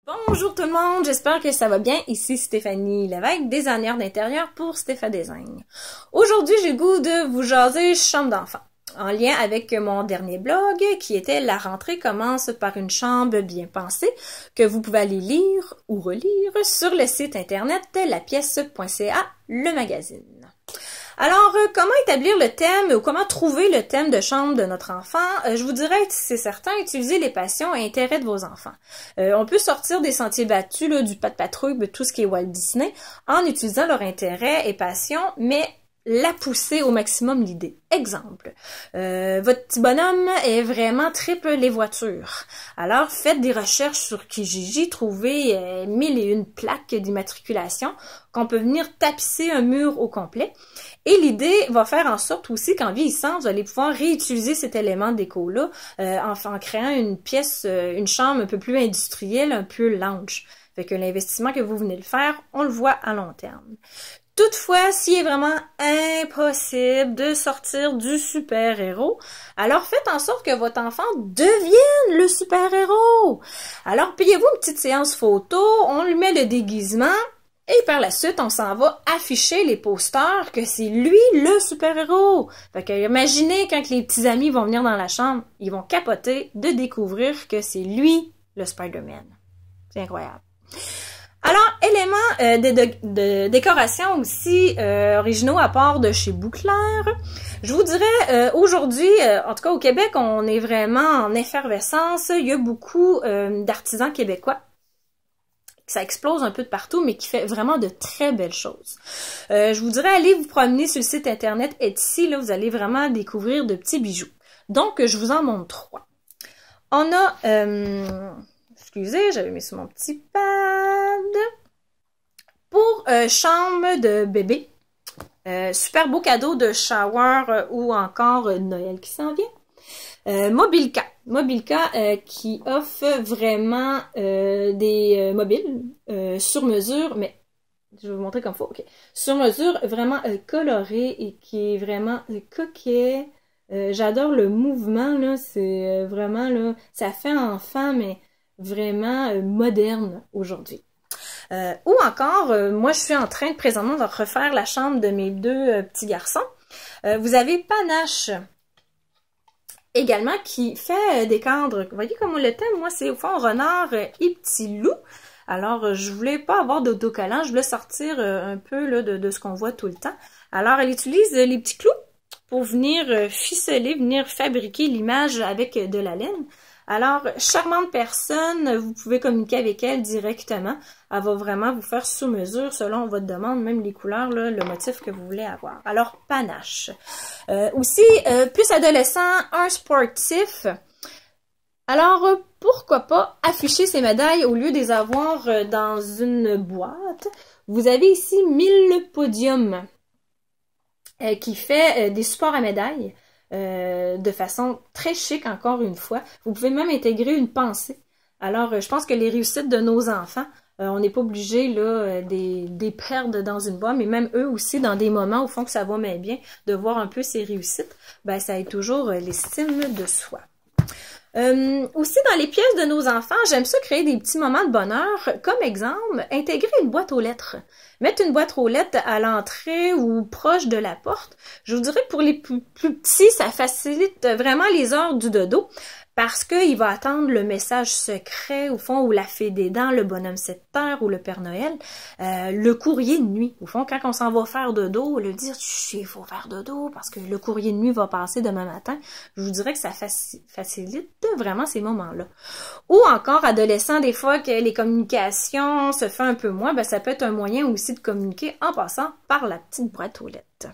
Bonjour tout le monde, j'espère que ça va bien. Ici Stéphanie Lévesque, designer d'intérieur pour Stépha Design. Aujourd'hui, j'ai le goût de vous jaser chambre d'enfant, en lien avec mon dernier blog qui était La rentrée commence par une chambre bien pensée, que vous pouvez aller lire ou relire sur le site internet lapièce.ca, le magazine. Alors, comment établir le thème ou comment trouver le thème de chambre de notre enfant? Je vous dirais, c'est certain, utilisez les passions et intérêts de vos enfants. On peut sortir des sentiers battus, là, du pas de patrouille, tout ce qui est Walt Disney, en utilisant leur intérêt et passion, mais la pousser au maximum l'idée. Exemple, votre petit bonhomme est vraiment triple les voitures. Alors, faites des recherches sur Kijiji, trouvez 1001 plaques d'immatriculation qu'on peut venir tapisser un mur au complet. Et l'idée va faire en sorte aussi qu'en vieillissant, vous allez pouvoir réutiliser cet élément de déco-là en créant une pièce, une chambre un peu plus industrielle, un peu lounge. Fait que l'investissement que vous venez de faire, on le voit à long terme. Toutefois, s'il est vraiment impossible de sortir du super-héros, alors faites en sorte que votre enfant devienne le super-héros. Alors, payez-vous une petite séance photo, on lui met le déguisement, et par la suite, on s'en va afficher les posters que c'est lui le super-héros. Fait que imaginez quand les petits amis vont venir dans la chambre, ils vont capoter de découvrir que c'est lui le Spider-Man. C'est incroyable. Alors, éléments de décoration aussi originaux à part de chez Bouclair. Je vous dirais, aujourd'hui, en tout cas au Québec, on est vraiment en effervescence. Il y a beaucoup d'artisans québécois. Ça explose un peu de partout, mais qui fait vraiment de très belles choses. Je vous dirais, allez vous promener sur le site internet Etsy, là, vous allez vraiment découvrir de petits bijoux. Donc, je vous en montre 3. On a... excusez, j'avais mis sur mon petit pad. Pour chambre de bébé. Super beau cadeau de shower ou encore Noël qui s'en vient. Mobilka. Mobilka qui offre vraiment des mobiles sur mesure, mais je vais vous montrer comme il faut. Okay. Sur mesure, vraiment coloré et qui est vraiment coquet. J'adore le mouvement, là, c'est vraiment, là, ça fait enfant, mais vraiment moderne aujourd'hui. Ou encore, moi je suis en train présentement de refaire la chambre de mes deux petits garçons. Vous avez Panache également qui fait des cadres. Vous voyez comment le thème, moi c'est au fond renard et petit loup. Alors je voulais pas avoir d'autocollant, je voulais sortir un peu là, de ce qu'on voit tout le temps. Alors elle utilise les petits clous pour venir ficeler, venir fabriquer l'image avec de la laine. Alors, charmante personne, vous pouvez communiquer avec elle directement. Elle va vraiment vous faire sous mesure selon votre demande, même les couleurs, là, le motif que vous voulez avoir. Alors, Panache. Aussi, plus adolescent, un sportif. Alors, pourquoi pas afficher ces médailles au lieu de les avoir dans une boîte. Vous avez ici 1000 Podium qui fait des supports à médailles. De façon très chic encore une fois. Vous pouvez même intégrer une pensée. Alors, je pense que les réussites de nos enfants, on n'est pas obligé là des perdre dans une boîte, mais même eux aussi, dans des moments au fond que ça va même bien, de voir un peu ces réussites, ben ça aide toujours l'estime de soi. Aussi, dans les pièces de nos enfants, j'aime ça créer des petits moments de bonheur. Comme exemple, intégrer une boîte aux lettres. Mettre une boîte aux lettres à l'entrée ou proche de la porte. Je vous dirais que pour les plus petits, ça facilite vraiment les heures du dodo. Parce qu'il va attendre le message secret, au fond, ou la fée des dents, le bonhomme 7 terres ou le Père Noël. Le courrier de nuit. Au fond, quand on s'en va faire dodo, le dire, il faut faire dodo parce que le courrier de nuit va passer demain matin. Je vous dirais que ça facilite vraiment ces moments-là. Ou encore, adolescent, des fois que les communications se font un peu moins, ben, ça peut être un moyen aussi de communiquer en passant par la petite boîte aux lettres.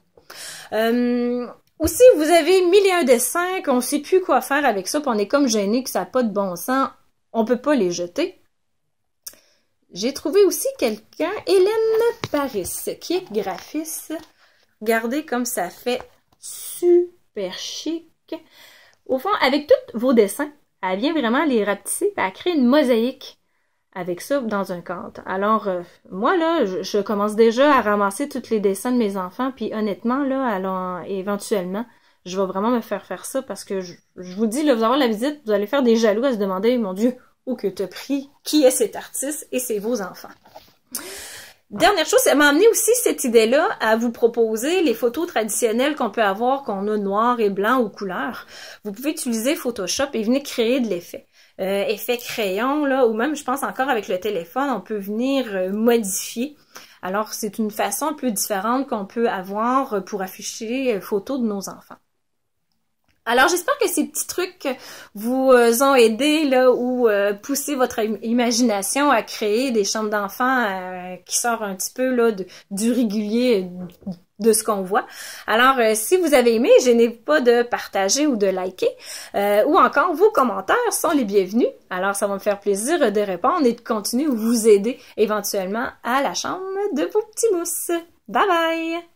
Aussi, vous avez 1001 dessins qu'on ne sait plus quoi faire avec ça, puis on est comme gêné que ça n'a pas de bon sens, on ne peut pas les jeter. J'ai trouvé aussi quelqu'un, Hélène Paris, qui est graphiste. Regardez comme ça fait super chic. Au fond, avec tous vos dessins, elle vient vraiment les rapetisser, puis elle crée une mosaïque avec ça dans un cadre. Alors, moi, là, je commence déjà à ramasser tous les dessins de mes enfants, puis honnêtement, là, alors, éventuellement, je vais vraiment me faire ça, parce que je vous dis, là, vous allez avoir la visite, vous allez faire des jaloux à se demander, mon Dieu, ou que tu as pris qui est cet artiste et c'est vos enfants. Dernière chose, ça m'a amené aussi cette idée-là à vous proposer les photos traditionnelles qu'on peut avoir, qu'on a noir et blanc ou couleur. Vous pouvez utiliser Photoshop et venir créer de l'effet. Effet crayon, là, ou même, je pense encore avec le téléphone, on peut venir modifier. Alors, c'est une façon un peu différente qu'on peut avoir pour afficher photos de nos enfants. Alors, j'espère que ces petits trucs vous ont aidé là ou poussé votre imagination à créer des chambres d'enfants qui sortent un petit peu là du régulier de ce qu'on voit. Alors, si vous avez aimé, gênez pas de partager ou de liker ou encore vos commentaires sont les bienvenus. Alors, ça va me faire plaisir de répondre et de continuer à vous aider éventuellement à la chambre de vos petits mousses. Bye bye!